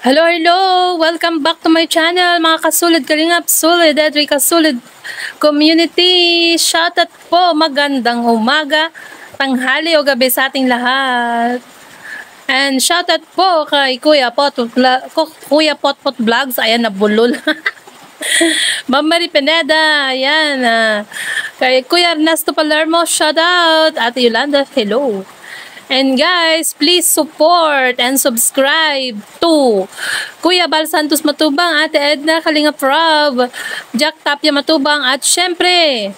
Hello, hello! Welcome back to my channel, mga kasulid, kalingap, sulid, Edri Kasulid Community. Shoutout po, magandang umaga, tanghali o gabi sa ating lahat. And shoutout po kay Kuya Potpot Vlogs, ayan, nabulol. Ma'am Marie Pineda, ayan. Kay Kuya Ernesto Palermo, shoutout. Ate Yolanda, hello. And guys, please support and subscribe to Kuya Bal Santos Matubang, Ate Edna Kalingap Rob, Jack Tapia Matubang, at syempre,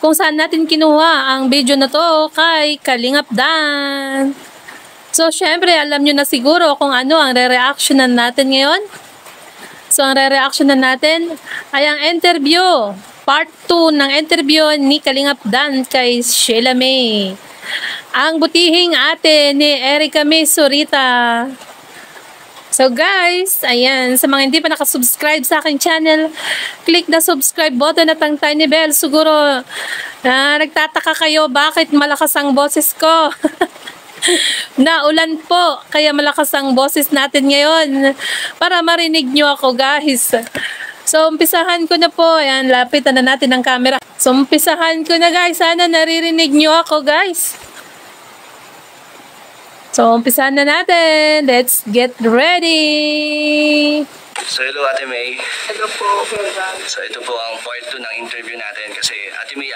kung saan natin kinuha ang video na to kay Kalingap Dan. So syempre, alam nyo na siguro kung ano ang re-reactionan natin ngayon. So ang re-reactionan natin ay ang interview, part 2 ng interview ni Kalingap Dan kay Sheila May, ang butihing ate ni Erica May Zurita. So guys, ayan, sa mga hindi pa nakasubscribe sa aking channel, click the subscribe button at ang tiny bell. Siguro nagtataka kayo bakit malakas ang boses ko. Naulan po, kaya malakas ang boses natin ngayon para marinig nyo ako, guys. So umpisahan ko na po, ayan, lapitan na natin ang camera. So umpisahan ko na, guys, sana naririnig nyo ako, guys. So, umpisahan na natin. Let's get ready! So, hello Ate May. Hello po, Ferdan. So, ito po ang part 2 ng interview natin kasi Ate May,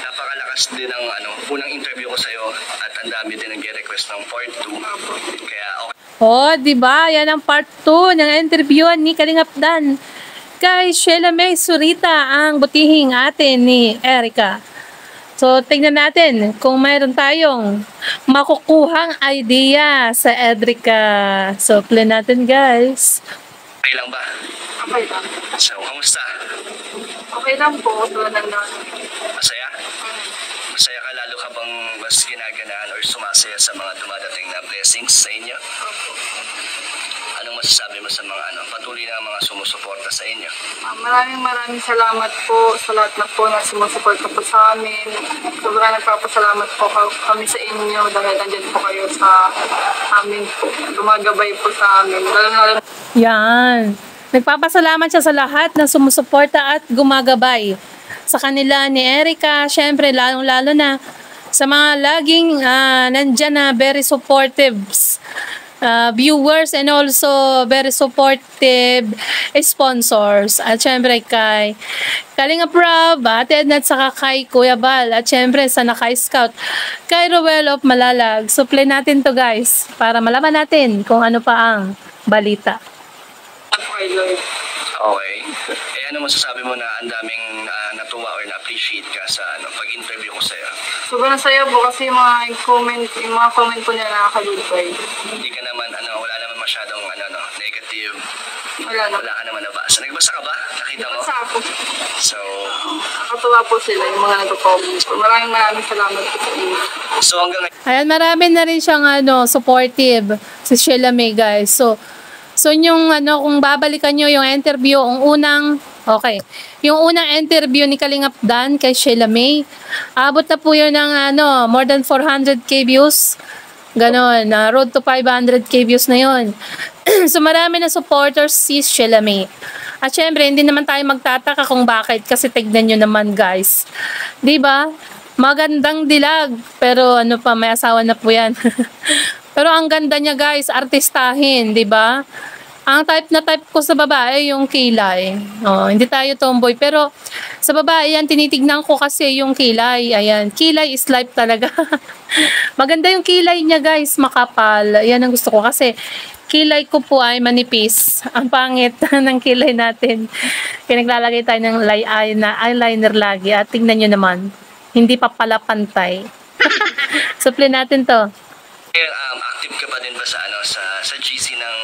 napakalakas din ng unang interview ko sa'yo at ang dami din nag-request ng part 2. Kaya okay. Oh, di ba? Yan ang part 2 ng interview ni Kalingap Dan kay Sheila May Zurita, ang butihing ate ni Erica. So, tingnan natin kung mayroon tayong makukuhang idea sa Edrica. So, play natin, guys. Okay lang ba? Okay lang. So, kamusta? Okay lang po, tulad ng Masaya? Masaya ka, lalo ka bang mas ginaganaan or sumasaya sa mga dumadating na blessings sa inyo? Anong masasabi mo sa mga patuloy na mga sumusuporta sa inyo? Maraming salamat po sa lahat na po na sumusuporta po sa amin. Sobrang nagpapasalamat po kami sa inyo dahil nandyan po kayo sa amin po. Gumagabay po sa amin. Lalo Yan. Nagpapasalamat siya sa lahat na sumusuporta at gumagabay sa kanila ni Erica. Siyempre, lalong-lalo na sa mga laging nandyan na very supportive viewers and also very supportive sponsors. At syempre kay Kalingap Rob, Ate Edna, at saka kay Kuya Bal, at syempre sa Naka-Scout kay Roel of Malalag. So play natin to, guys, para malaman natin kung ano pa ang balita. Okay. Ano masasabi mo na ang daming natuwa or na-appreciate ka sa pag-interview ko sa'yo? sobrang saya po kasi yung mga comment po nila nakakalupay. Hindi ka naman, wala naman masyadong negative. Wala na. Wala ka naman nabasa. Nagbasa ka ba? Nakita mo? Basta ako. So, Nakatuwa po sila yung mga nagko-comment po. Maraming salamat po sa inyo. so hanggang ngayon, Ayan, marami na rin siyang supportive si Sheila May, guys. So yung kung babalikan nyo yung interview, yung unang interview ni Kalingap Dan kay Sheila May, abot na po yun ng more than 400k views. Ganon, road to 500k views na yun. So marami na supporters si Sheila May. At syempre, hindi naman tayo magtataka kung bakit, kasi tignan nyo naman, guys. 'Di ba? Magandang dilag, pero may asawa na po yan. Pero ang ganda niya, guys, artistahin, 'di ba? Ang type ko sa babae yung kilay. Hindi tayo tomboy, pero sa babae yan tinitignan ko kasi yung kilay. Ayan, kilay is life talaga. Maganda yung kilay niya, guys, makapal. Yan ang gusto ko kasi kilay ko po ay manipis. Ang pangit ng kilay natin. Kaya naglalagay tayo ng eyeliner lagi. At tingnan nyo naman, hindi pa pala pantay. Supply natin to. active ka pa din ba sa GC ng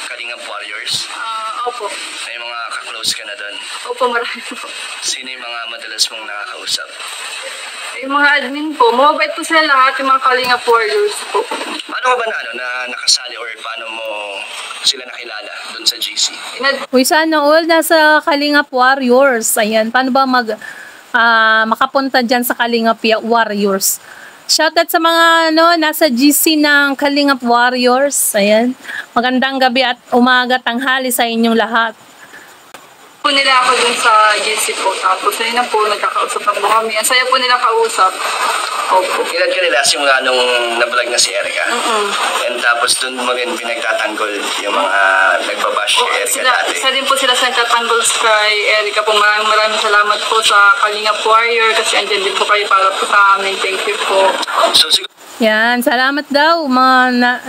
Kalingap Warriors? Opo. May mga ka-close ka na doon? Opo, marami po. Sino yung mga madalas mong nakakausap? Yung mga admin po, mababait po sila lahat, yung mga Kalingap Warriors po. Paano ka ba na nakasali or paano mo sila nakilala doon sa GC? Uy, sana all nasa Kalingap Warriors. Ayan, paano ba makapunta dyan sa Kalingap Warriors? Shoutout sa mga nasa GC ng Kalingap Warriors. Ayan. Magandang gabi at umaga, tanghali sa inyong lahat. Po nila ako dun sa GC po. Tapos ayun na po, nagkakausap na po kami. Ang saya po nila kausap. Opo. Ilan ka nila simula nung na-vlog na si Erica? And tapos dun mo rin pinagtatanggol yung mga nagbabash kay Erica dati. Isa din po sila sa nagtatanggol kay Erica po. Maraming salamat po sa Kalingap Warrior kasi andyan din po kayo para po sa amin. Thank you po. So siguro Yan, salamat daw mga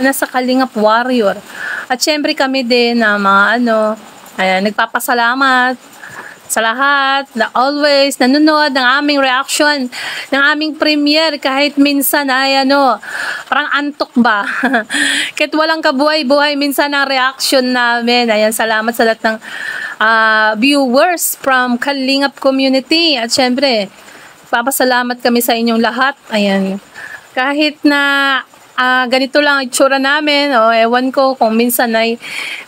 nasa Kalingap Warrior. At syempre kami din na mga ayan, nagpapasalamat sa lahat na always nanonood ng aming reaction, ng aming premiere kahit minsan ay parang antok ba? Kahit walang kabuhay-buhay minsan ang reaction namin. Ayan, salamat sa lahat ng viewers from Kalingap community. At syempre, papasalamat kami sa inyong lahat. Ayan. Kahit na ganito lang ang itsura namin, ewan ko kung minsan ay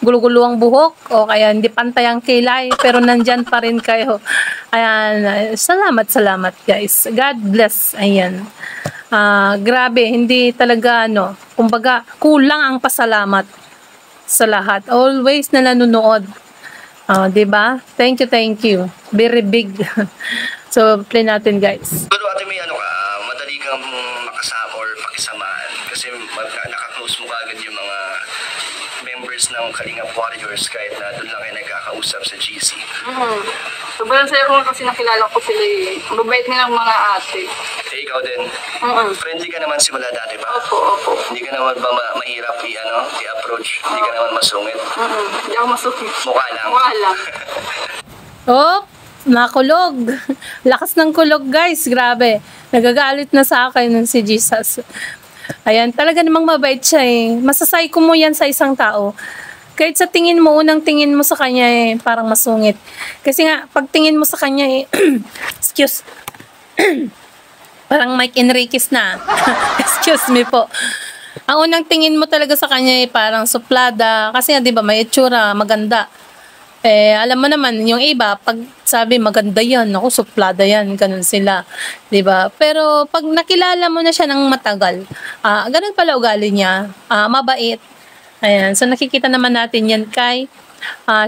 gulo-gulo ang buhok o kaya hindi pantay ang kilay, pero nandyan pa rin kayo. Ayan, salamat guys. God bless. Ayan. Grabe, hindi talaga kumbaga kulang ang pasalamat sa lahat. Always na nanonood. 'Di ba? Thank you. Very big. So, play natin guys. pero ate may madali kang makasama or pakisamahan kasi naka-close mo kagad yung mga members ng Kalingap Warriors kahit na doon lang kayo nagkakausap sa GC. Sobrang saya ko kasi nakilala ko sila eh. Mabait nilang mga ate. Eh ikaw din, friendly ka naman simula dati ba? Opo. Hindi ka naman ba mahirap i-approach? Hindi ka naman masungit? Hindi ako masukit. Mukha lang. Oh, nakulog. Lakas ng kulog guys, grabe. Nagagalit na sa akin si Jesus. Ayan, talaga namang mabait siya eh. Masasay ko mo yan sa isang tao. Kahit sa unang tingin mo sa kanya parang masungit. Kasi nga, pag tingin mo sa kanya excuse, parang Mike Enriquez na. Excuse me po. Ang unang tingin mo talaga sa kanya parang suplada. Kasi nga, di ba, may itsura, maganda. Alam mo naman, yung iba, pag sabi maganda yan, ako suplada yan, ganun sila. 'Di ba? Pero pag nakilala mo na siya ng matagal, ganun pala ugali niya, mabait. Ayan, so nakikita naman natin yan kay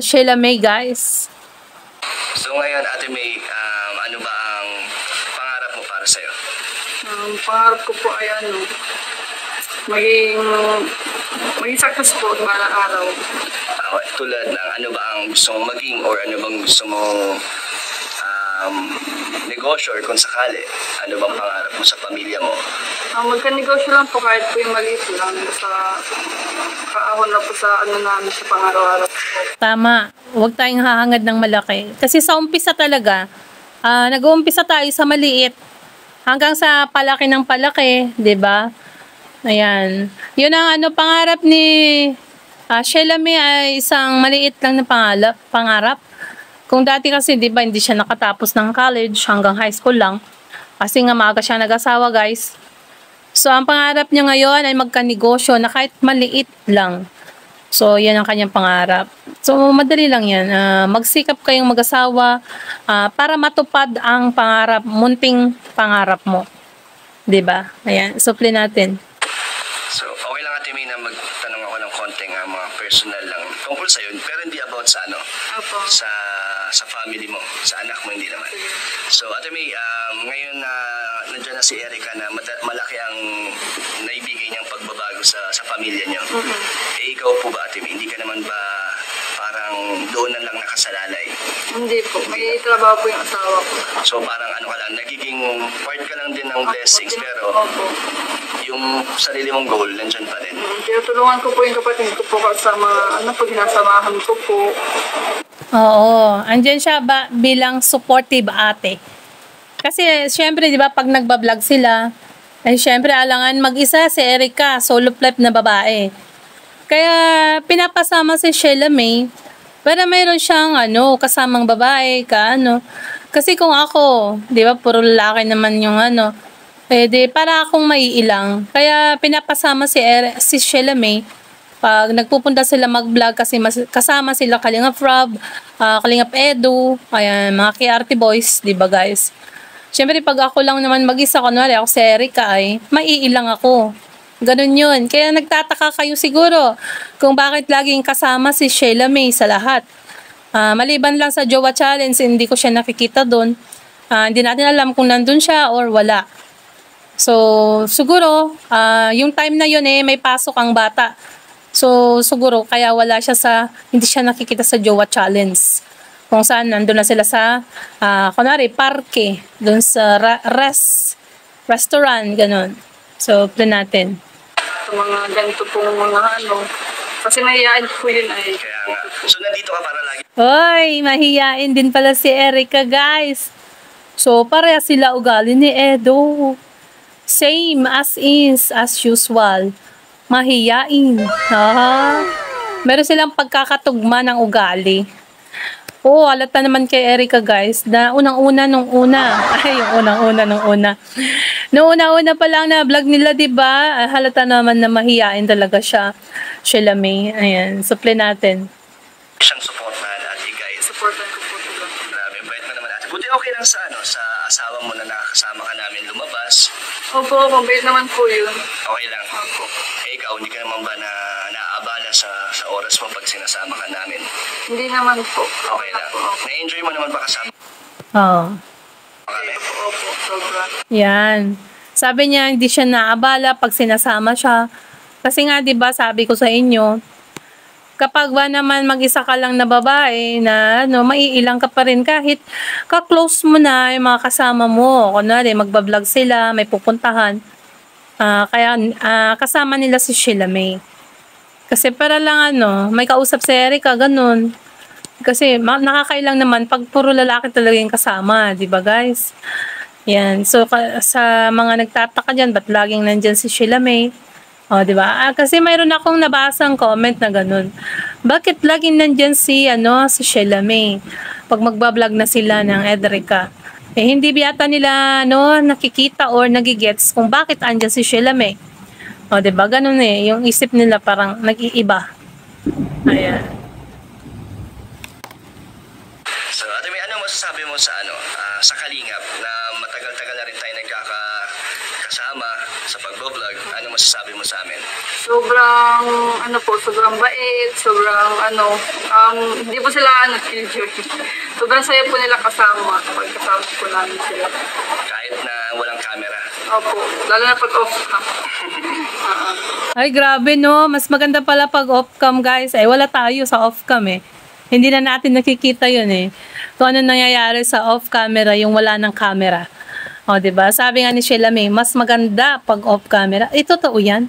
Sheila May, guys. So ngayon, Ate May, ano ba ang pangarap mo para sa'yo? Pangarap ko po ay maging successful para araw. Tulad ng ano ba ang gusto mong maging or ano bang gusto mong negosyo or kung sakali, ano bang pangarap mo sa pamilya mo? Magka-negosyo lang po kahit po yung maliit lang sa kaahon na po sa namin sa pang-araw-araw po. Tama, huwag tayong hahangad ng malaki. Kasi sa umpisa talaga, nag-uumpisa tayo sa maliit hanggang sa palaki ng palaki, 'di ba? Ayan. Yun ang pangarap ni Sheila May ay isang maliit lang na pangarap. Kung dati kasi, di ba, hindi siya nakatapos ng college, hanggang high school lang. Kasi nga maaga siya nag-asawa, guys. So, ang pangarap niya ngayon ay magka-negosyo na kahit maliit lang. So, yan ang kanyang pangarap. So, madali lang yan. Magsikap kayong mag-asawa para matupad ang pangarap, munting pangarap mo. Di ba? Ayan, supli natin. So, okay lang Ate May na magtanong ako ng konting mga personal lang tungkol sa'yo, pero hindi about sa Opo. sa family mo, sa anak mo, hindi naman. So, Ate May, ngayon na nandiyan na si Erica na malaki ang naibigay niyang pagbabago sa pamilya niyo. Eh, ikaw po ba, Ate May, hindi ka naman ba parang doon na lang nakasalalay? Hindi po. May trabaho po yung asawa ko. So, parang ka lang, nagiging part ka lang din ng blessings, pero Opo. yung sarili mong goal, nandyan pa rin. Tinutulungan ko po yung kapatid ko po sa mga ginasamahan ko po. Oo, andyan siya bilang supportive ate. Kasi syempre, 'di ba, pag nagba-vlog sila, syempre alangan mag-isa si Erica, solo life na babae. Kaya pinapasama si Sheila May para mayroon siyang kasamang babae, Kasi kung ako, 'di ba, puro lalaki naman yung di para akong maiilang. Kaya pinapasama si Sheila May pag nagpupunta sila mag-vlog kasi kasama sila Kalingap Rob, Kalingap Edu, ayan, mga KRT boys, 'di ba guys? Siyempre, pag ako lang naman mag-isa, kunwari ako si Erica ay, maiilang ako. Ganun yun. Kaya nagtataka kayo siguro kung bakit laging kasama si Sheila May sa lahat. Maliban lang sa Jowa Challenge, hindi ko siya nakikita doon. Hindi natin alam kung nandun siya or wala. So, siguro, yung time na yun may pasok ang bata. So, siguro, kaya wala siya hindi siya nakikita sa Jowa Challenge. Kung saan, nandun na sila sa, kunwari, parke, dun sa restaurant, ganun. So, plan natin. Sa mga ganito pong mga kasi mahihain po yun ay. Kaya nga. So, nandito ka para lagi. Hoy, mahiyain din pala si Erica, guys. So, pareha sila ugali ni Edo. Same as usual. Mahiyain. Meron silang pagkakatugma ng ugali. Oo, halata naman kay Erica, guys, na unang-una nung una. Ay, yung unang-una nung una. Nung una-una pa lang na vlog nila, diba? Halata naman na mahiyain talaga siya. Sheila May. Ayan, supply natin. Siyang support na ate guys. Supportan ko po sila. Grabe, bait mo naman ate. Buti okay lang sa sa asawa mo na nakakasama ka namin lumabas. Opo, mabait naman po yun. Okay lang. Opo. Ikaw, hindi ka naman ba naaabala sa oras mo pag sinasama ka namin? Hindi naman po. Okay lang. Na-enjoy mo naman ba kasama Oo. kami? Opo, sobra. Yan. Sabi niya, hindi siya naabala pag sinasama siya. Kasi nga, di ba, sabi ko sa inyo, kapag ba naman mag-isa ka lang na babae, na maiilang ka pa rin kahit ka-close mo na yung mga kasama mo. Kunwari, magbablog sila, may pupuntahan. Kaya kasama nila si Sheila May. Kasi para lang may kausap si Erica, ganun. Kasi nakakailang naman pag puro lalaki talaga yung kasama, di ba guys? Yan. So, sa mga nagtataka dyan, ba't laging nandyan si Sheila May? O, di ba? Kasi mayroon akong nabasang comment na ganun. Bakit laging nandyan si Sheila May? Pag magbablog na sila ng Erica. Hindi biyata nila, nakikita or nagigets kung bakit andyan si Sheila May. O, di ba? Ganun yung isip nila parang nag-iiba. Ayan. So, ate May, ano masasabi mo sa sa Kalingap na matagal-tagal na rin tayo nagkakasama sa pag-vlog? Ano masasabi mo sa amin? Sobrang, sobrang bait, sobrang, hindi po sila, killjoy. Sobrang saya po nila kasama, pag kasama po namin sila. Kahit na walang camera. Opo, lalo na pag off cam. Ay, grabe mas maganda pala pag off-cam, guys. Wala tayo sa off-cam Hindi na natin nakikita yun Kung ano nangyayari sa off-camera, yung wala ng camera. O, diba? Sabi nga ni Sheila May, mas maganda pag off-camera. Totoo yan.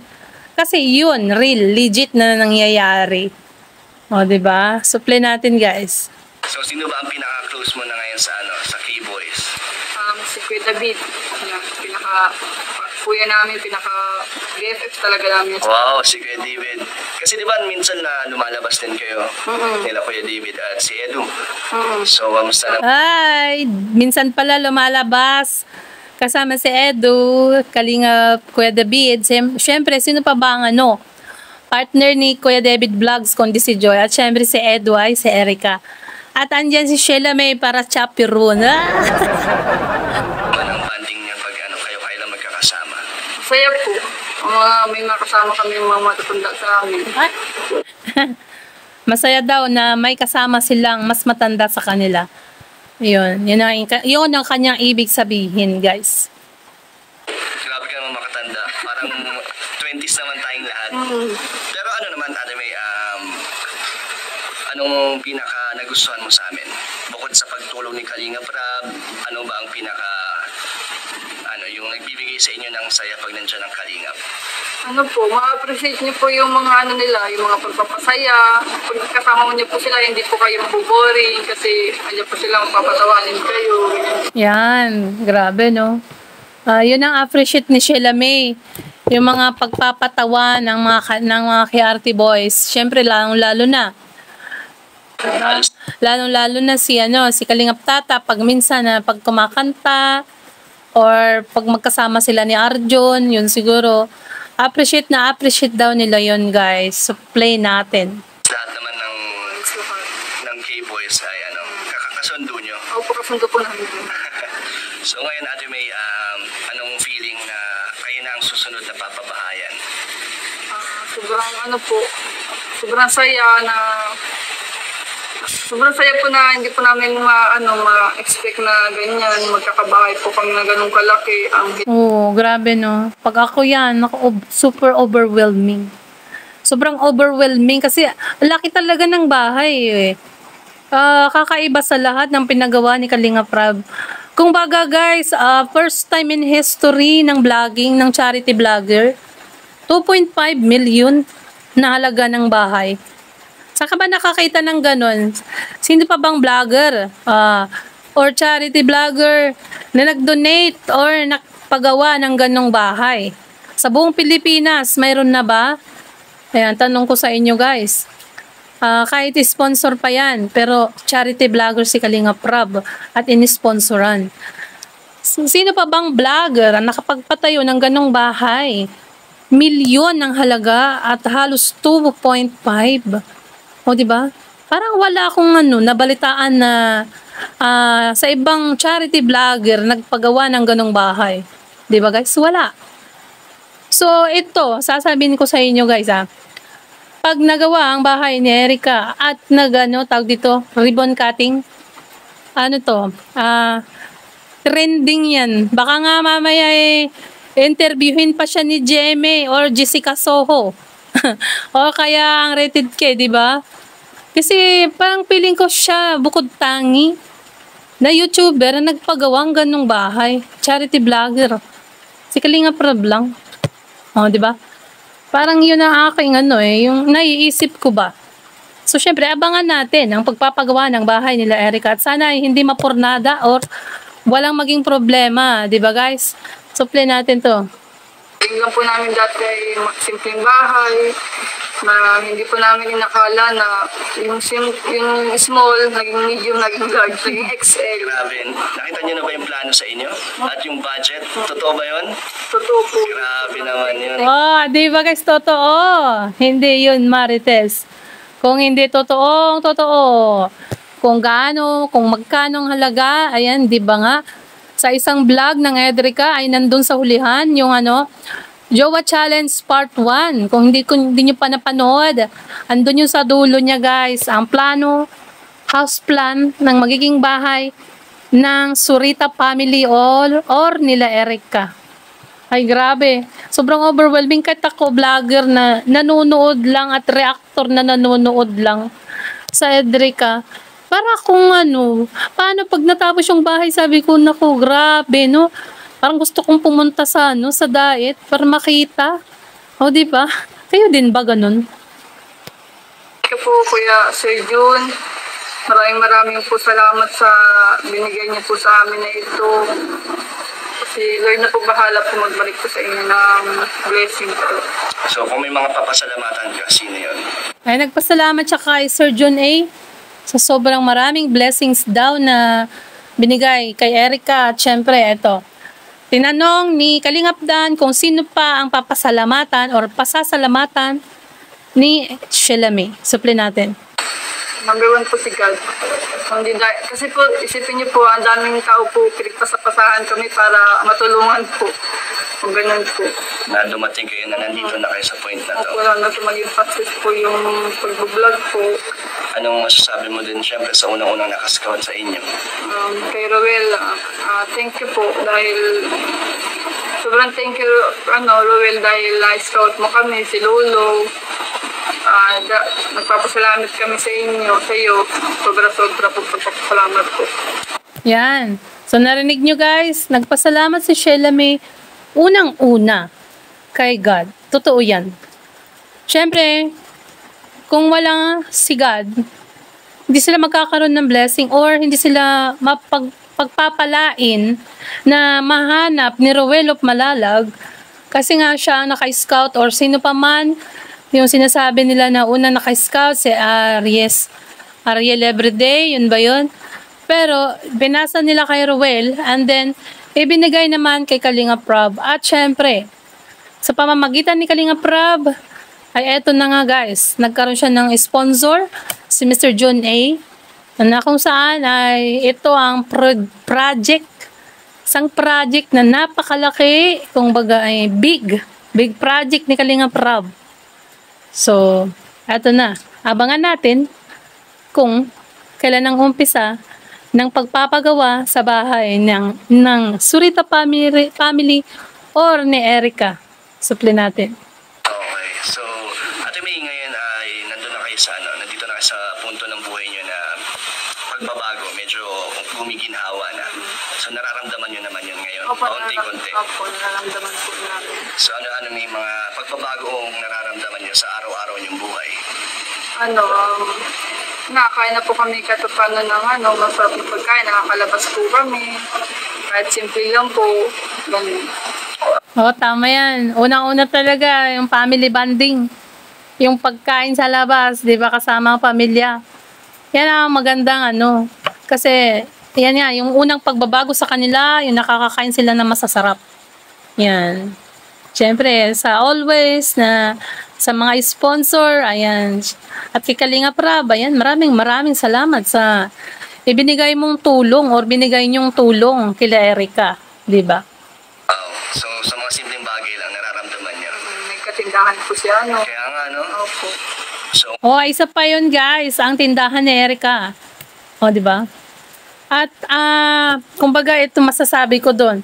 Kasi yun, real, legit na nangyayari. O, diba? Supply natin, guys. So, sino ba ang pinaka-close mo na ngayon sa K-Boys? Si Kuya David, kuya namin, BFF talaga namin. Wow, si Kuya David. Kasi di ba minsan na lumalabas din kayo nila Kuya David at si Edu. So, kamusta na? Ay, minsan pala lumalabas. Kasama si Edu, Kalingap, Kuya David. Siyempre, sino pa ba ang partner ni Kuya David Vlogs, kundi si Joy. At siyempre si Edu ay si Erica. At andyan si Sheila May para chaperone. Anong banding niya pag kayo lang magkakasama? Saya po. May makasama kami mga matatanda sa amin. Masaya daw na may kasama silang mas matanda sa kanila. Yun ang kanyang ibig sabihin, guys. Grabe ka naman makatanda. Parang 20s naman tayong lahat. Pero naman, ate May, anong pinaka nagustuhan mo sa amin? Bukod sa pagtulong ni Kalinga Prab, ano ba ang pinaka yung nagbibigay sa inyo ng saya pag nandiyan ang Kalingap? Ma-appreciate niyo po yung mga nila, yung mga pagpapasaya. Pag kasama niyo po sila, hindi po kayo mabuboring kasi andyan po sila magpapatawanin kayo. Yan, grabe yun ang appreciate ni Sheila May. Yung mga pagpapatawa ng mga KRT boys. Siyempre, lalong-lalo na si Kalingap Tata pag minsan pag kumakanta or pag magkasama sila ni Arjun, yun siguro appreciate daw nila yun, guys. So play natin. Lahat naman ng K-Boys ay kakasundo nyo. Opo, kasundo po namin. So ngayon, Ate May, anong feeling na kayo na ang susunod na papabahayan? Sobrang sobrang saya na sobrang saya po na hindi po namin ma-expect na ganyan. Magkakabahay po kami na ganun kalaki. Oo, grabe no. Pag ako yan, super overwhelming. Sobrang overwhelming kasi laki talaga ng bahay eh. Kakaiba sa lahat ng pinagawa ni Kalinga Prab. Kung baga guys, first time in history ng vlogging, ng charity vlogger, 2.5 million na halaga ng bahay. Saan ka ba nakakita ng ganon? Sino pa bang vlogger or charity vlogger na nag-donate or nakpagawa ng ganong bahay? Sa buong Pilipinas, mayroon na ba? Ayan, tanong ko sa inyo guys. Kahit sponsor pa yan, pero charity vlogger si Kalinga Prab at inisponsoran. Sino pa bang vlogger ang nakapagpatayo ng ganong bahay? Milyon ng halaga at halos 2.5. O diba? Parang wala akong nabalitaan na sa ibang charity vlogger nagpagawa ng ganong bahay. Diba guys? Wala. So ito, sasabihin ko sa inyo guys pag nagawa ang bahay ni Erica at tawag dito, ribbon cutting, trending yan. Baka nga mamaya interviewin pa siya ni Jeme or Jessica Soho. O kaya ang Rated K, di ba? Kasi parang feeling ko siya bukod tangi na YouTuber na nagpagawa ng ganung bahay. Charity vlogger. Si Kalinga Prab lang. O, di ba? Parang yun ang aking yung naiisip ko ba. So, syempre, abangan natin ang pagpapagawa ng bahay nila Erica. At sana hindi mapurnada or walang maging problema. Di ba guys? So, play natin to. Tingnan po namin dati ay simpleng bahay na hindi po namin inakala na yung small, naging medium, naging large, naging XL. Grabe. Nakita niyo na ba yung plano sa inyo? At yung budget? Totoo ba yun? Totoo po. Grabe naman yun. Di ba guys, totoo? Hindi yun, Marites. Kung hindi totoo. Kung gaano, kung magkanong halaga, ayan, di ba nga? Sa isang vlog ng Edrica ay nandun sa hulihan yung Jowa Challenge Part 1. Kung hindi nyo pa napanood, andun yung sa dulo niya guys. Ang plano, house plan ng magiging bahay ng Surita family or nila Erica. Ay grabe. Sobrang overwhelming kahit ako vlogger na nanonood lang at reactor na nanonood lang sa Edrica. Para kung paano pag natapos yung bahay, sabi ko, naku, grabe, no? Parang gusto kong pumunta sa diet para makita. O, di ba? Kayo din ba ganun? Thank you po, Kuya Sir Jun. Maraming po salamat sa binigay niyo po sa amin na ito. Kasi Lord na po bahala po magbalik po sa inyo ng blessing po. So, kung may mga papasalamatan ka, sino yun? Ay, nagpasalamat siya kay Sir John A. Sa sobrang maraming blessings daw na binigay kay Erica. At syempre, ito. Tinanong ni Kalingap Dan kung sino pa ang papasalamatan or pasasalamatan ni Shelame. Supli natin. Number 1 po si God. Kasi po, isipin niyo po, ang daming tao po, pinagpasapasahan kami para matulungan po. Kung ganun po. Na dumating kayo na nandito na kayo sa point na to. Wala na maging success po yung pag-vlog po. Anong masasabi mo din siyempre sa unang-unang nakascout sa inyo? Kay Roel, thank you po dahil sobrang thank you Roel dahil na-scout mo kami, si Lolo. Nagpapasalamat kami sa inyo, sa iyo. Sobra-sobra po pagpapasalamat po. Yan. So narinig nyo guys, nagpasalamat si Shelame unang-una kay God. Totoo yan. Siyempre, kung walang si God, hindi sila magkakaroon ng blessing or hindi sila pagpapalain na mahanap ni Roel of Malalag kasi nga siya naka-scout or sino pa man yung sinasabi nila na una naka-scout si Ariel Everyday, yun ba yun? Pero binasa nila kay Roel and then ibinigay naman kay Kalinga Prab. At syempre, sa pamamagitan ni Kalinga Prab, ay eto na nga guys, nagkaroon siya ng sponsor, si Mr. John A. Na kung saan ay ito ang project isang project na napakalaki, kung baga ay big project ni Kalingap Rab. So, eto na. Abangan natin kung kailan ang umpisa ng pagpapagawa sa bahay ng Surita family or ni Erica. Supli natin. Okay. So, Ate May, ngayon ay nandito na kayo sa punto ng buhay niyo na pagbabago, medyo gumiginhawa na. So, nararamdaman niyo naman yun ngayon, paunti-kunti. Opo, nararamdaman po namin. So, ano may mga pagbabago nararamdaman niyo sa araw-araw niyong buhay? Nakakain na po kami katapano ng masarap na pagkain, nakakalabas po kami. Kahit simple lang po, ganun. Oo, tama yan. Unang-una talaga, yung family bonding. Yung pagkain sa labas, di ba, kasama ang pamilya. Yan ang magandang Kasi, yan yan, yung unang pagbabago sa kanila, yung nakakakain sila na masasarap. Yan. Siyempre, sa always, sa mga sponsor, ayan. At kay Kalingap Rab, ayan, maraming salamat sa ibinigay mong tulong or binigay niyong tulong kila Erica. Di ba? So, sa mga simpleng bagay lang, nararamdaman niya. May katindahan po siya, Kaya nga, Opo. So, Isa pa yun, guys, ang tindahan ni Erica. Di ba? At, kumbaga, ito masasabi ko doon.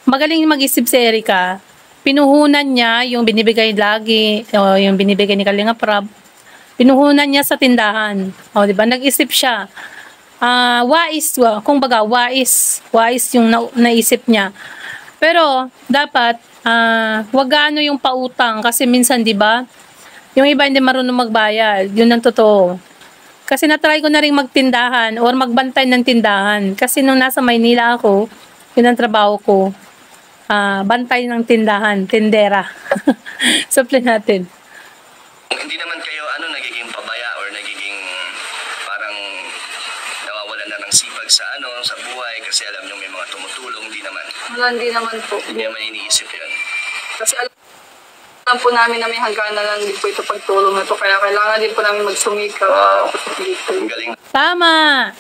Magaling mag-isip si Erica. Pinuhunan niya yung binibigay lagi, o yung binibigay ni Kalingap Rab. Pinuhunan niya sa tindahan. Di ba? Nag-isip siya. Kumbaga, wais yung naisip niya. Pero, dapat, wag gaano yung pautang. Kasi minsan, di ba, yung iba hindi marunong magbayad. Yun ang totoo. Kasi natry ko na rin magtindahan or magbantay ng tindahan. Kasi nung nasa Maynila ako, yun ang trabaho ko. Bantay ng tindahan, tindera. Supli natin. Hindi naman kayo nagiging pabaya or nagiging parang nawawalan na ng sipag sa buhay kasi alam nyo may mga tumutulong, hindi naman. Hindi naman po. Hindi naman iniisip yun. Kasi alam po namin na may hangganan lang din po ito pagtulong na to. Kaya kailangan din po namin magsumika. Galing. Tama!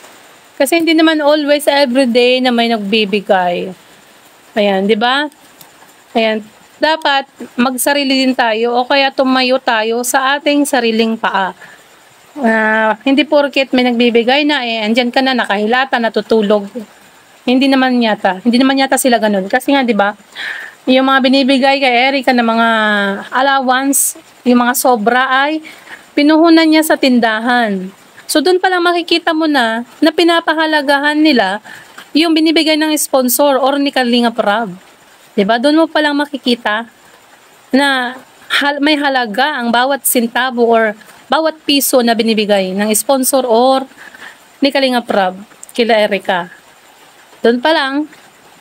Kasi hindi naman always everyday na may nagbibigay. Ayan, di ba? Ayan, dapat magsarili din tayo o kaya tumayo tayo sa ating sariling paa. Hindi porket may nagbibigay na andyan ka na, nakahilata, natutulog. Hindi naman yata sila ganun. Kasi nga, di ba, yung mga binibigay kay Erica na mga allowance, yung mga sobra ay pinuhunan niya sa tindahan. So, doon palang makikita mo na pinapahalagahan nila yung binibigay ng sponsor or ni Kalingap Rab. Diba? Doon mo palang makikita na may halaga ang bawat sintabo or bawat piso na binibigay ng sponsor or ni Kalingap Rab kila Erica. Doon pa lang,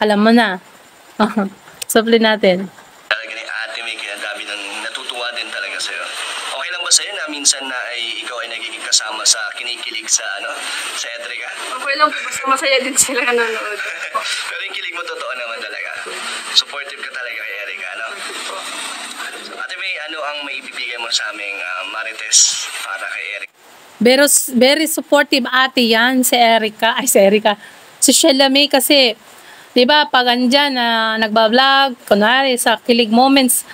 alam mo na. Supli natin. Talaga ni Ate May, kaya dami nang natutuwa din talaga sa'yo. Okay lang ba sa'yo na minsan na ikaw ay nagiging kasama sa kinikilig sa Edrica? Okay lang po, basta masaya din sila nanonood. Pero yung kilig mo totoo naman talaga. Supportive ka talaga kay Erica, So, Ate May, ano ang maibibigay mo sa aming Marites para kay Erica? Very supportive ate yan, si Erica. Si Sheila May kasi, di ba, pag andyan nagbablog, kunwari sa Kilig Moments,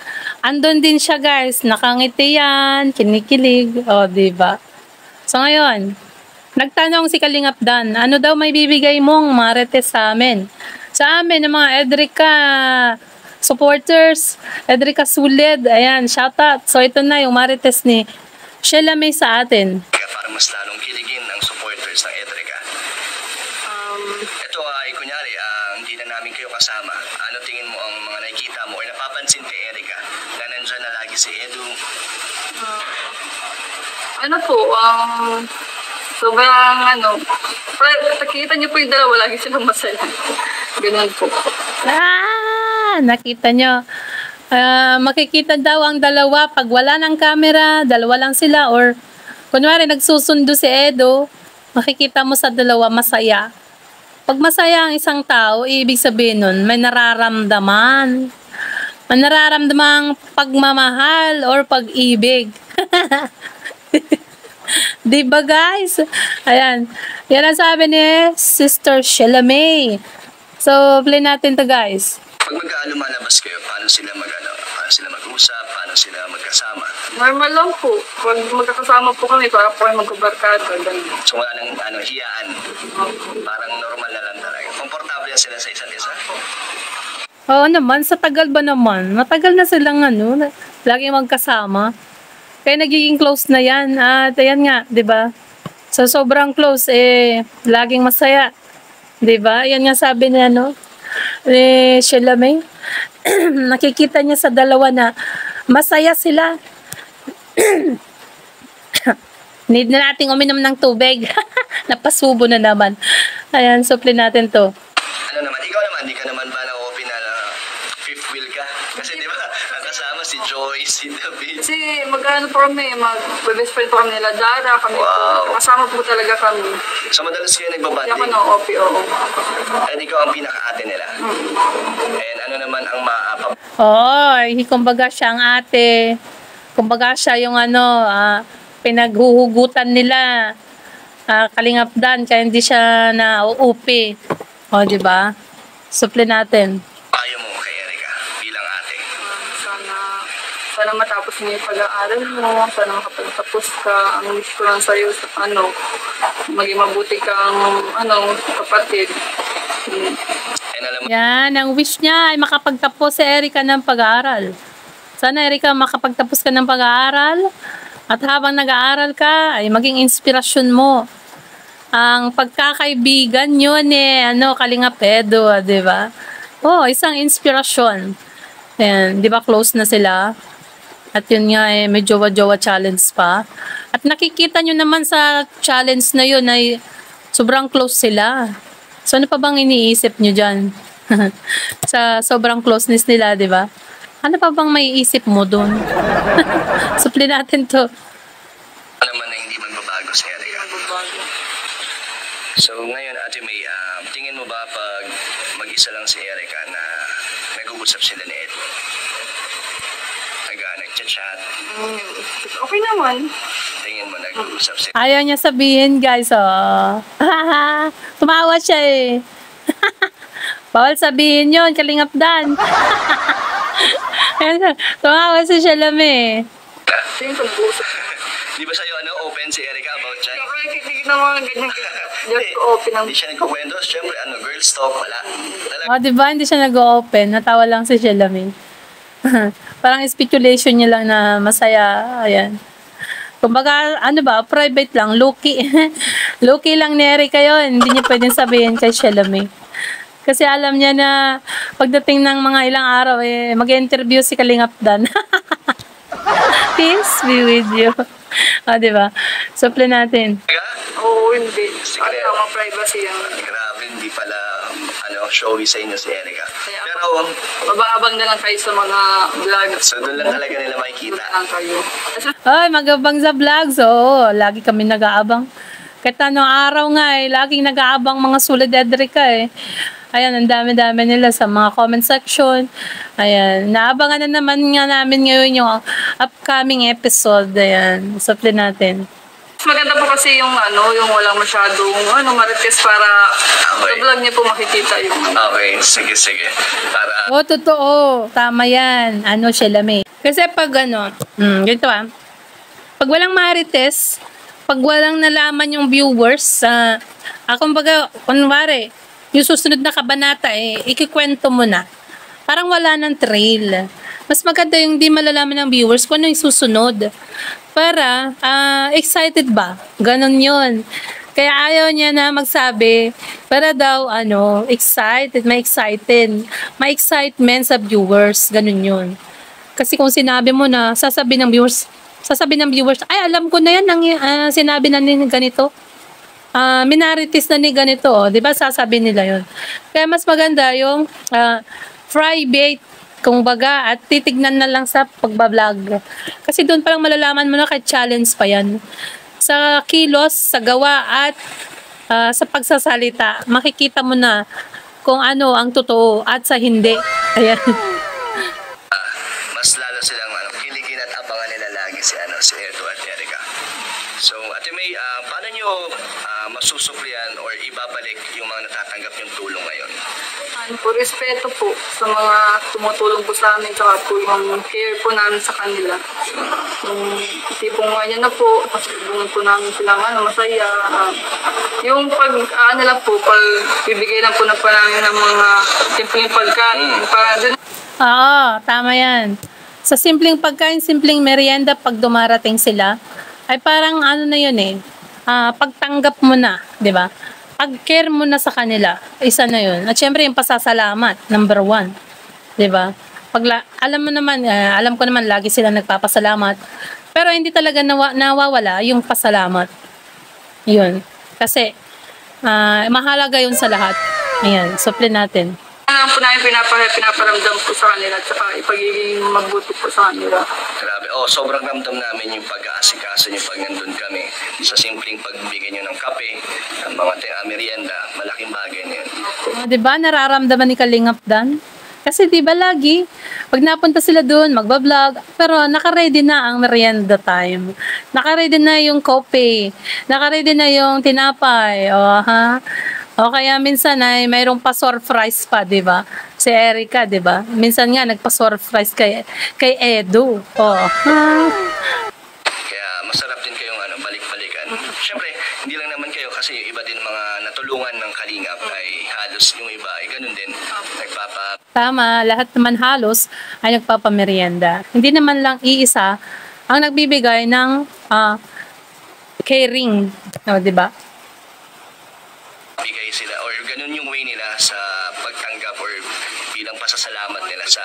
andun din siya, guys. Nakangiti yan, kinikilig, di ba? So ngayon, nagtanong si Kalingap Dan, ano daw may bibigay mong Marites sa amin? Sa amin, ng mga Edrica supporters, Edrica Sulid, ayan, shout out. So ito na yung Marites ni Sheila May sa atin. Para mas lalong kiligin ang supporters ng Edrica. Ito ay kunyari, hindi na namin kayo kasama. Ano tingin mo ang mga nakikita mo o napapansin kay Erica na nandyan na lagi si Edu? Sobrang nakikita niyo po yung dalawa, lagi silang masaya. Ganun po. Nakita nyo. Makikita daw ang dalawa pag wala ng camera, dalawa lang sila or kunwari nagsusundo si Edo, makikita mo sa dalawa masaya. Pag masaya ang isang tao, ibig sabihin nun, may nararamdaman. May nararamdamang pagmamahal or pag-ibig. Diba, guys? Ayan. Yan ang sabi ni Sister Sheila May. So, play natin to guys. Pag lumalabas kayo, paano sila paano sila mag-usap, paano sila magkasama? Normal lang po. Pag magkakasama po kami, para po kayo magkabarkada. Ganun. So wala nang hiyaan. Parang normal na lang talaga. Komportable yan sila sa isa't isa. Oo naman, sa tagal ba naman? Matagal na silang lagi magkasama. Kaya nagiging close na yan. At ayan nga, di ba? So sobrang close, laging masaya. Di ba? Yan nga sabi niya, Sheila May. Nakikita niya sa dalawa na masaya sila. Need na nating uminom ng tubig. Napasubo na naman. Ayan, supli natin to. Ano naman, ikaw naman, di ka naman ba na-open na fifth wheel ka? Kasi di ba, nakasama si Joy, si David. Kasi mag-ano po kami, mag-best friend po kami nila Dara, kami po. Kasama po talaga kami. So madalas kayo Hindi ako nagbabanding. na-OP, oo. At ikaw ang pinaka-ate nila. And ano naman ang Kumbaga siya ang ate. Kumbaga siya yung pinaghuhugutan nila. Kalingapdan, kaya hindi siya na-uupi. O, di ba? Supli natin. payo mo kay Erica bilang ate? Sana matapos mo yung pag-aaral mo, sana makapagtapos ka. Ang wish ko lang sa'yo, maging mabuti kang, kapatid. And alam mo, Yan, ang wish niya ay makapagtapos si Erica ng pag-aaral. Sana Erica makapagtapos ka ng pag-aaral at habang nag-aaral ka ay maging inspirasyon mo. Ang pagkakaibigan yun Kalinga Pedro, di ba? Isang inspirasyon. Ayan, di ba close na sila? At yun nga may jowa-jowa challenge pa. At nakikita nyo naman sa challenge na yun ay sobrang close sila. So ano pa bang iniisip nyo dyan? Sa sobrang closeness nila, di ba? Ano pa bang maiisip mo dun? Supli natin to. naman na hindi magbabago si Erica. So ngayon Ate May, tingin mo ba pag mag-isa lang si Erica na nag-uusap sila ni Ed? Nag-chat? Okay naman. Tingin mo nag-uusap sila? Ayaw niya sabihin, guys, Tumawa siya Bawal sabihin yun, Kalingapdan. Tumawa si Sheila May. Tingin ko nag-uusap. Di ba sa'yo open si Erica about chat? Ako nakikinig naman ganyan. Just open ang... Hindi siya nagkukwento. Siyempre, girls talk, wala. Talaga. Diba, hindi siya nag-open. Natawa lang si Sheila May. Parang speculation niya lang na masaya. Ayan. Kumbaga, private lang. Low-key. Low-key lang ni Erica yun. Hindi niya pwedeng sabihin kay Sheila May. Kasi alam niya na pagdating ng mga ilang araw, mag-interview si Kalingapdan. Peace be with you. Diba? Supli natin. Oo, hindi. Secret. Ang privacy yan. Grabe, hindi pala showy sa inyo si Erica. Kaya, Pero, mababang na lang kayo sa mga vlog. so doon lang talaga nila makikita. Lang kayo. Magabang sa vlogs. Oo, lagi kami nag-aabang. Kahit anong araw nga laging nag-aabang mga Sulid Edrica Ayan, ang dami-dami nila sa mga comment section. Ayan, naabangan na naman nga namin ngayon yung upcoming episode. Ayan, supli natin. Maganda po kasi yung yung walang masyadong marites para sa vlog niyo po makikita yung Okay, sige. Para, Totoo. Tama yan. Sheila May. Kasi pag ganito pag walang marites, pag walang nalaman yung viewers, kumbaga, kunwari, yung susunod na kabanata, ikikwento mo na. Parang wala ng trail. Mas maganda yung di malalaman ng viewers kung ano yung susunod. Para, excited ba? Ganon yun. Kaya ayaw niya na magsabi, para daw, may excitement sa viewers. Ganon yun. Kasi kung sinabi mo na, sasabi ng viewers, ay, alam ko na yan, sinabi na ni ganito. Minaritis na ni ganito, di ba sasabi nila yun. Kaya mas maganda yung private, kumbaga, at titignan na lang sa pagbablog. Kasi doon palang malalaman mo na kay challenge pa yan. Sa kilos, sa gawa, at sa pagsasalita, makikita mo na kung ano ang totoo at sa hindi. Ayan. mas lalo silang kiligin at abangan nila lagi si Edo at Erica. So, Ate May, paano nyo masusuklian or ibabalik yung mga natatanggap yung tulong ngayon? Ano po, respeto po sa mga tumutulong po sa amin, tsaka po yung care po namin sa kanila. Yung tipong ano na po, tulungan po namin sila masaya. Yung pag lang po, pag bibigay lang po na pa namin ng mga simpleng pagkain. Para dun, Oo, tama yan. Sa simpleng pagkain, simpleng merienda, pag dumarating sila, ay parang ano na yun pagtanggap mo na, di ba? Pag-care mo na sa kanila, isa na yun. At syempre yung pasasalamat, number 1, di ba? Alam mo naman, alam ko naman lagi sila nagpapasalamat, pero hindi talaga nawawala yung pasalamat. Yun. Kasi, mahalaga yun sa lahat. Ayan, suple natin. lang po namin pinaparamdam po sa kanila at saka ipagiging mabuti po sa kanila. Grabe. Sobrang ramdam namin yung pag-aasikaso nyo pag nandun kami. Sa simpleng pagbigay nyo ng kape, ng mga merienda, malaking bagay na yun. Diba, nararamdaman ni Kalingap Dan? Kasi diba lagi, pag napunta sila doon, magbablog, pero nakaready na ang merienda time. Nakaready na yung kope, nakaready na yung tinapay, o kaya minsan ay mayroong pa-surprise pa, di ba? Si Erica, di ba? Minsan nga nagpa-surprise kay Edu. Kaya masarap din kayong balik-balikan. Siyempre, hindi lang naman kayo kasi yung iba din mga natulungan ng Kalingap ay halos yung iba ay ganun din. Tama, lahat naman halos ay nagpapamerienda. Hindi naman lang iisa ang nagbibigay ng caring, di ba? Bigay sila or ganun yung way nila sa pagtanggap or bilang pasasalamat nila sa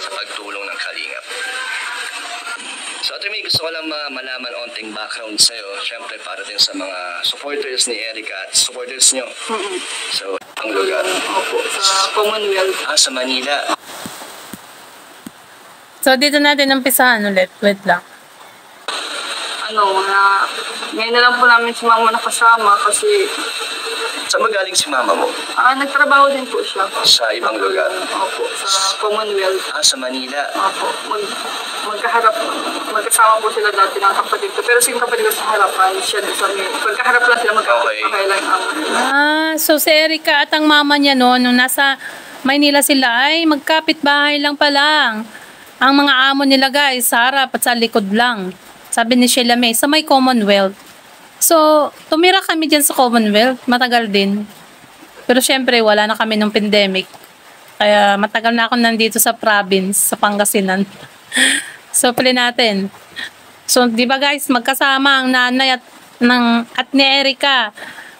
sa pagtulong ng Kalingap. So Ate May, gusto ko lang malaman onting background sa'yo. Siyempre para din sa mga supporters ni Erica at supporters nyo. So, ang lugar. Opo, sa Commonwealth. Sa Manila. So dito natin umpisahan ulit. Wait lang. Ngayon na lang po namin si mama nakasama kasi Saan magaling si mama mo? nagtrabaho din po siya. Sa ibang lugar? Opo, sa Commonwealth. Sa Manila. Opo, magkasama po sila dati ng kapatid ko. Pero yung kapatid ko sa harapan, siya doon sa may, pagkaharap lang sila magkakailan ang So si Erica at ang mama niya nung nasa Maynila sila ay magkapit-bahay lang pa lang. Ang mga amo nila guys, sa harap at sa likod lang. Sabi ni Sheila May, sa may Commonwealth. So, tumira kami dyan sa Commonwealth. Matagal din. Pero syempre, wala na kami nung pandemic. Kaya matagal na ako nandito sa province, sa Pangasinan. So, pili natin. So, di ba guys, magkasama ang nanay at ni Erica.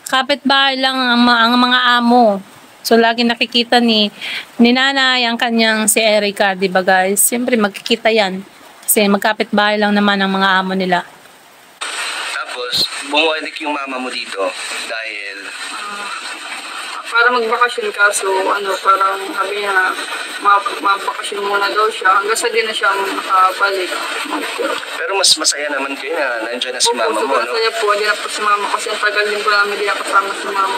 Kapit-bahay lang ang mga amo. So, lagi nakikita ni nanay ang kanyang si Erica, di ba guys? Siyempre, magkikita yan. Kasi magkapit-bahay lang naman ang mga amo nila. Tapos, bumalik yung mama mo dito dahil para magbakasyon ka. So, parang sabi niya, mabakasyon muna daw siya. Hanggang sa di na siya makabalik. pero mas masaya naman kayo na nandiyan na si mama mo, sobrang no? saya po. Hindi na po si mama kasi ang tagal din po namin di kasama si mama.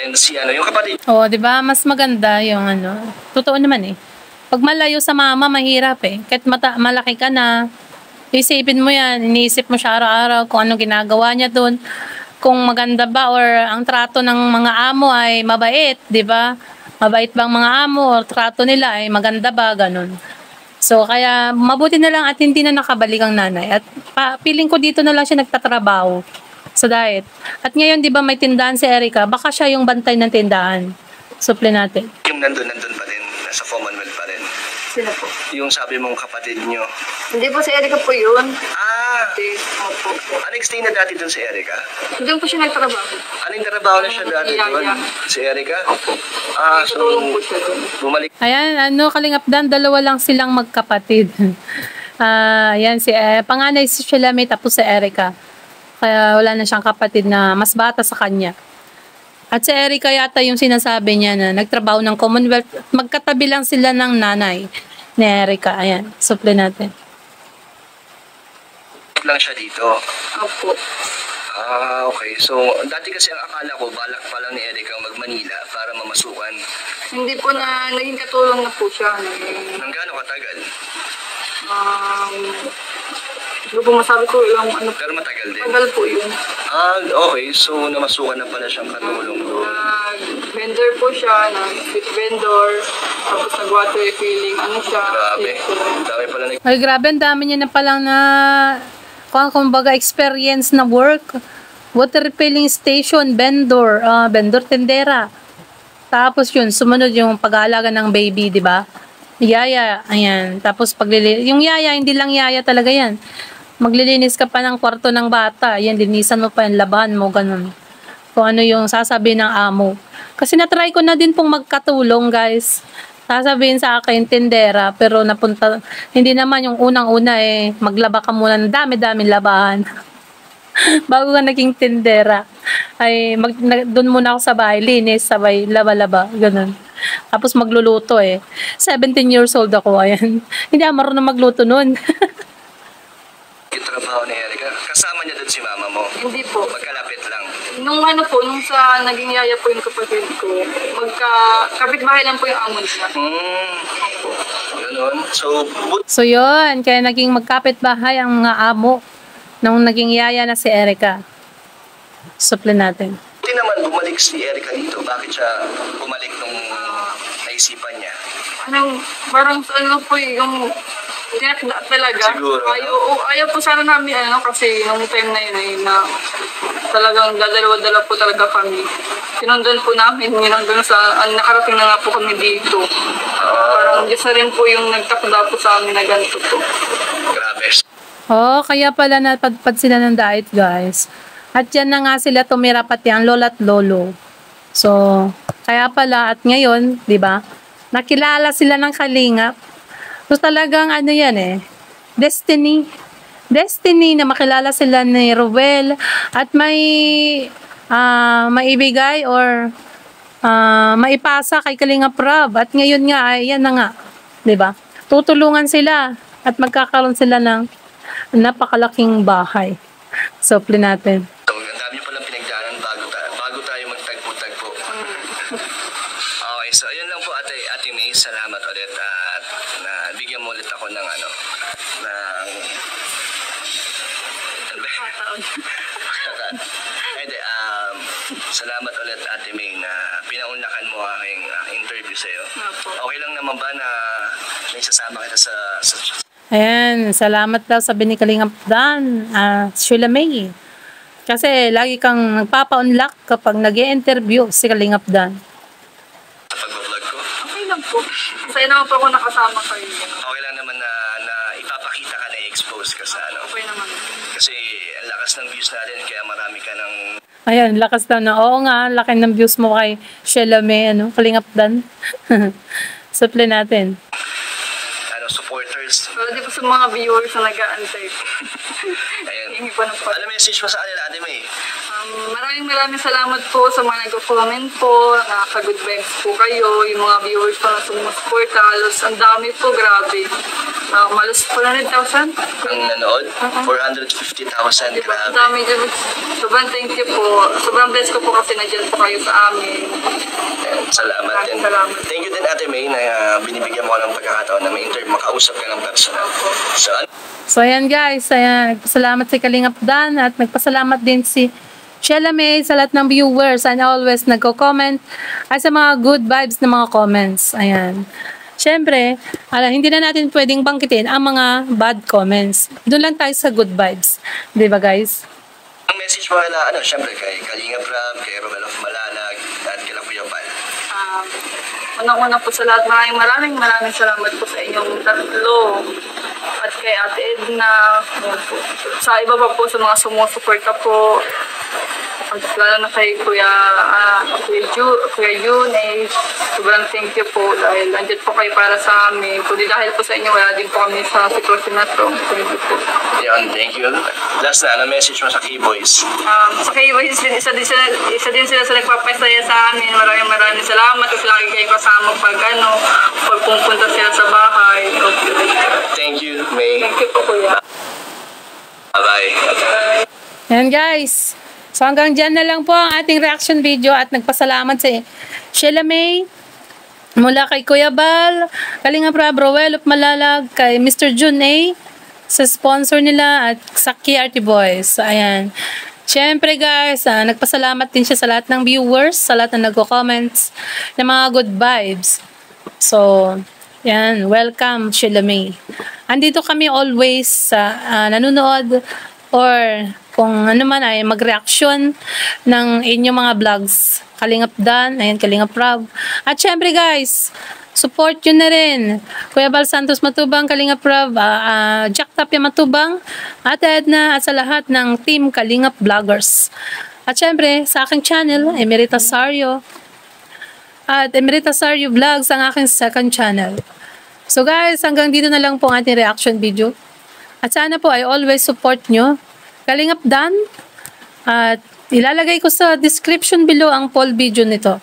And yung kapatid. Di ba? Mas maganda yung Totoo naman eh. Pag malayo sa mama, mahirap eh. Kahit malaki ka na, isipin mo yan, iniisip mo siya araw-araw kung ano ginagawa niya doon. Kung maganda ba or ang trato ng mga amo ay mabait, di ba? Mabait bang mga amo or trato nila ay maganda ba? Ganun. So, kaya mabuti na lang at hindi na nakabalik ang nanay. At feeling ko dito na lang siya nagtatrabaho sa diet. At ngayon, di ba may tindahan si Erica? Baka siya yung bantay ng tindahan. Suple natin. Yung nandun pa din, nasa Commonwealth pa rin. Sino po? Yung sabi mong kapatid nyo. Hindi po si Erica po yun. Opo. Nag-stay na dati dun si Erica? Doon po siya nagtrabaho. Anong trabaho na siya dati doon? Si Erica? Opo. So, Tulong po siya doon. bumalik. Ayan, Kalingap Dan, dalawa lang silang magkapatid. Ayan, panganay si Sheila May tapos si Erica. Kaya wala na siyang kapatid na mas bata sa kanya. At si Erica yata yung sinasabi niya na nagtrabaho ng Commonwealth. Magkatabi lang sila ng nanay ni Erica. Ayan, suple natin. Lang siya dito. Opo. Okay. So, dati kasi ang akala ko, balak pa lang ni Erica mag-Manila para mamasukan. Hindi po naging katulong na po siya. Nang gaano katagal? Hindi ko masabi ko ilang ano. Pero matagal din. Tagal po yun. Okay. So, namasukan na pala siyang katulong doon. Vendor po siya, street vendor. Tapos nag-water refilling, ano siya. Grabe. Dami pala Ay, grabe, ang dami niya na palang na, kumbaga, experience na work. Water refilling station, vendor, tendera. Tapos yun, sumunod yung pag-aalaga ng baby, di ba? Yaya, ayan. Tapos yung yaya, hindi lang yaya talaga yan. Maglilinis ka pa ng kwarto ng bata. Yan, linisan mo pa yan, labahan mo, ganun. Kung ano yung sasabihin ng amo. Kasi natry ko na din pong magkatulong, guys. Sasabihin sa akin, tendera, pero napunta, hindi naman yung unang-una maglaba ka muna ng dami-dami labahan. Bago ka naging tendera, ay doon muna ako sa bahay, linis, sabay, laba-laba, ganun. Tapos magluluto 17 years old ako, ayan. Hindi ako marunong magluto noon. yung trabaho ni Erica. Kasama niya doon si mama mo. Hindi po. Magkalapit lang. Nung sa naging yaya po yung kapatid ko, kapitbahay lang po yung amo niya. Ganun. So yun, kaya naging magkapit bahay ang mga amo nung naging yaya na si Erica. Suple natin. Buti naman bumalik si Erica dito. Bakit siya bumalik nung naisipan niya? Parang po yung tinakda talaga. Siguro. Ayaw po sana namin kasi nung time na yun na talagang dadalawa-dalawa po talaga kami. Sinundan po namin yun hanggang sa nakarating na nga po kami dito. Parang Diyos na rin po yung nagtakda po sa amin na ganito po. Grabe. Kaya pala napadpad sila ng diet, guys. At yan na nga sila tumira pati ang lola at lolo. So, kaya pala at ngayon, di ba? Nakilala sila ng Kalingap. So talagang yan destiny. Destiny na makilala sila ni Ruel at may maibigay or maipasa kay Kalingap Rob. At ngayon nga, yan na nga. Di ba? Tutulungan sila at magkakaroon sila ng napakalaking bahay. So, play natin. So, ang dami palang pinagdaanan bago tayo magtagpo-tagpo. Okay, so ayun lang po Ate May, salamat ulit at bigyan mo ulit ako ng salamat ulit Ate May na pinaunlakan mo aking interview sa'yo. Okay lang naman ba na may sasama kita sa Ayan, salamat daw sabi ni Kalingap Dan, Sheila May. Kasi lagi kang nagpapa-unlock kapag nag-i-interview si Kalingap Dan. Sa pag-vlog ko? Okay lang po. Masaya naman po ako nakasama kayo. Okay lang naman na ipapakita ka na i-expose ka sa Okay naman. Kasi ang lakas ng views natin kaya marami ka ng Ayan, lakas daw na. Oo nga, laki ng views mo kay Sheila May, Kalingap Dan. Suple natin. supporters. Pero di po sa mga viewers na nag-aantay. Ayun. Hindi pa na po. Ano message mo sa kanila, Ate May? Maraming salamat po sa mga nag-comment po, nakaka-good vibes po kayo, yung mga viewers po na sumusuporta, halos ang dami po, grabe. Malos 400,000? Ang nanood? 450,000, Diba? grabe. Ang dami dyan. Sobrang thank you po. Sobrang blessed ko po kasi nandiyan po kayo sa amin. Ayun, salamat din. Salamat. Thank you din, Ate May, na binibigyan mo ko ng pagkakataon na may interview, makausap ka ng personal. So, ayan guys, nagpasalamat si Kalingap Dan at nagpasalamat din si Sheila May sa lahat ng viewers and always nagko-comment ay sa mga good vibes na mga comments. Ayan. Siyempre, hindi na natin pwedeng bangkitin ang mga bad comments. Doon lang tayo sa good vibes. Di ba guys? Ang message mo na, siyempre kay Kalingap Rob, kay Romel of Malalag, at kay Kuya Pal. Unang-una po sa lahat, maraming salamat po sa inyong tatlo. At kay Ate Edna, sa iba pa po sa mga sumusuporta po. Lalo na kay Kuya June, sobrang thank you po dahil nandiyan po kayo para sa amin. Kundi dahil po sa inyo, wala din po kami sa sitwasyon na to. Thank you po. Yan, thank you. Last na, message mo sa K-Boys? Sa K-Boys, isa din sila sa nagpapasaya sa amin. Maraming salamat kasi lagi kayo kasama pag pupunta sila sa bahay. Okay. Thank you, May. Thank you po, Kuya. Bye-bye. Ayan guys. So hanggang dyan na lang po ang ating reaction video at nagpasalamat si Sheila May mula kay Kuya Bal, Kalingap Rob, Roel of Malalag, kay Mr. June A, sa sponsor nila at sa KRT Boys. Ayan. Siyempre guys, nagpasalamat din siya sa lahat ng viewers, sa lahat ng nagko-comments ng mga good vibes. So, yan, welcome Sheila May. Andito kami always sa nanonood or kung ano man ay mag-reaction ng inyong mga vlogs. Kalingap Dan, ayan, Kalingap Rob. At syempre guys, support yun na rin. Kuya Bal Santos Matubang, Kalingap Rob, Jack Tapia Matubang, Ate Edna, at sa lahat ng team Kalingap Vloggers. At syempre, sa aking channel, Emerita Sario. At Emerita Sario Vlogs ang aking second channel. So guys, hanggang dito na lang po ang ating reaction video. At sana po ay always support nyo Kalingap Dan. At ilalagay ko sa description below ang full video nito.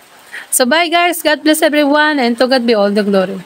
So bye guys, God bless everyone, and to God be all the glory.